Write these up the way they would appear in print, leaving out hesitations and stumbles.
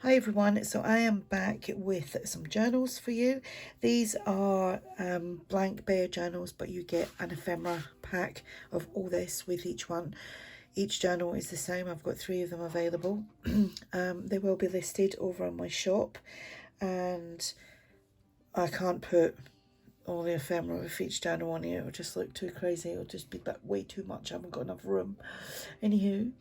Hi everyone, so I am back with some journals for you. These are blank bare journals, but you get an ephemera pack of all this with each one. Each journal is the same. I've got 3 of them available. They will be listed over on my shop, and I can't put all the ephemera of each journal on here. It'll just look too crazy. It'll just be way too much. I haven't got enough room. Anywho,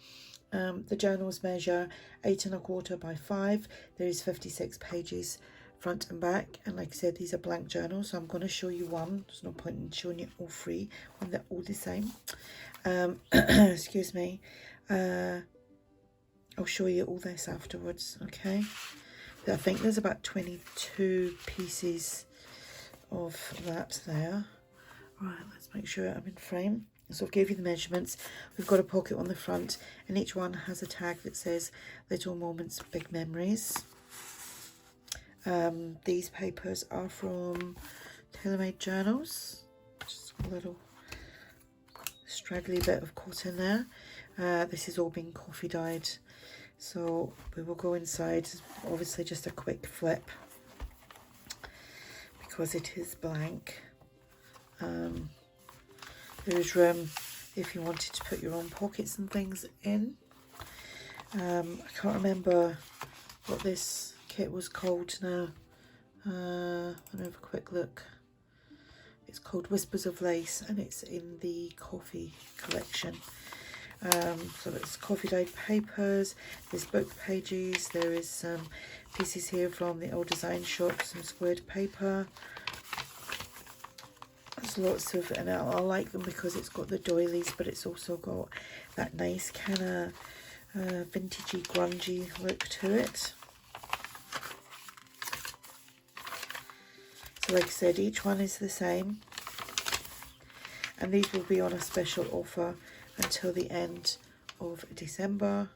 the journals measure 8 1/4 by 5. There is 56 pages front and back, and like I said, these are blank journals, so I'm going to show you one. There's no point in showing you all 3 when they're all the same. Excuse me. I'll show you all this afterwards, okay? I think there's about 22 pieces of that there. Right, let's make sure I'm in frame. So I've gave you the measurements. We've got a pocket on the front, and each one has a tag that says Little Moments, Big Memories. These papers are from TaylorMadeJournals. Just a little straggly bit of cotton there. This is all been coffee dyed. So we will go inside, obviously just a quick flip because it is blank. There is room if you wanted to put your own pockets and things in. I can't remember what this kit was called now. Let me have a quick look. It's called Whispers of Lace, and it's in the coffee collection. So it's coffee dyed papers, there's book pages, there is some pieces here from the old design shop, some squared paper. There's lots of, and I like them because it's got the doilies, but it's also got that nice kind of vintagey, grungy look to it. So like I said, each one is the same, and these will be on a special offer until the end of December,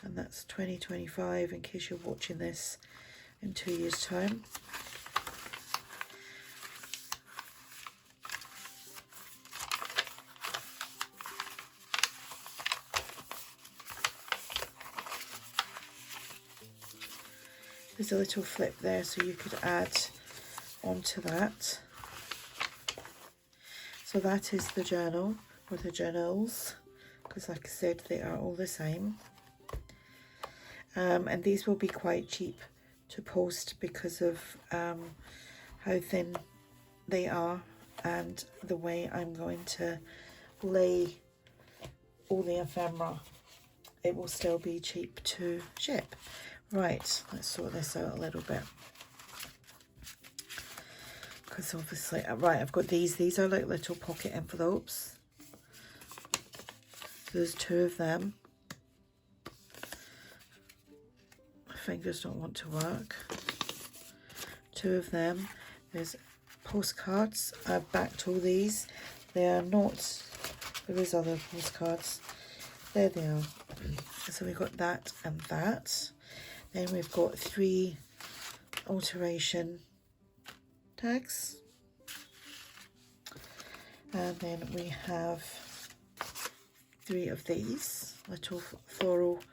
and that's 2025 in case you're watching this in 2 years' time. There's a little flip there so you could add onto that. So that is the journal, or the journals, because like I said, they are all the same. And these will be quite cheap to post because of how thin they are and the way I'm going to lay all the ephemera. It will still be cheap to ship. Right, let's sort this out a little bit. Because obviously, right, I've got these. These are like little pocket envelopes. There's 2 of them. My fingers don't want to work. 2 of them. There's postcards. I've backed all these. They are not, there is other postcards. There they are. So we've got that and that. Then we've got 3 alteration tags. And then we have 3 of these little floral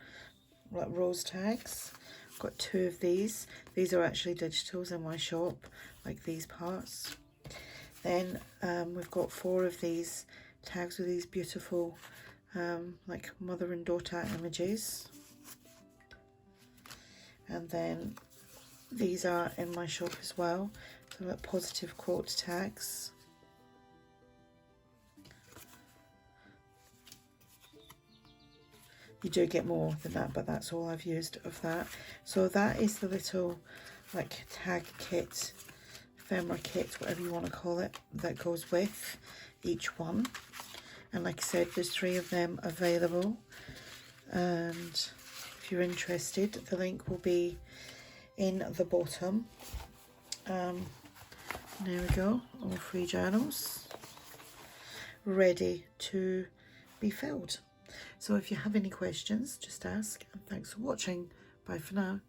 like rose tags. Got 2 of these. These are actually digitals in my shop, like these parts. Then we've got 4 of these tags with these beautiful like mother and daughter images. And then these are in my shop as well, so like positive quote tags. You do get more than that, but that's all I've used of that. So that is the little like tag kit, ephemera kit, whatever you want to call it, that goes with each one. And like I said, there's 3 of them available, and if you're interested, the link will be in the bottom. There we go, all 3 journals ready to be filled. So if you have any questions, just ask, and thanks for watching. Bye for now.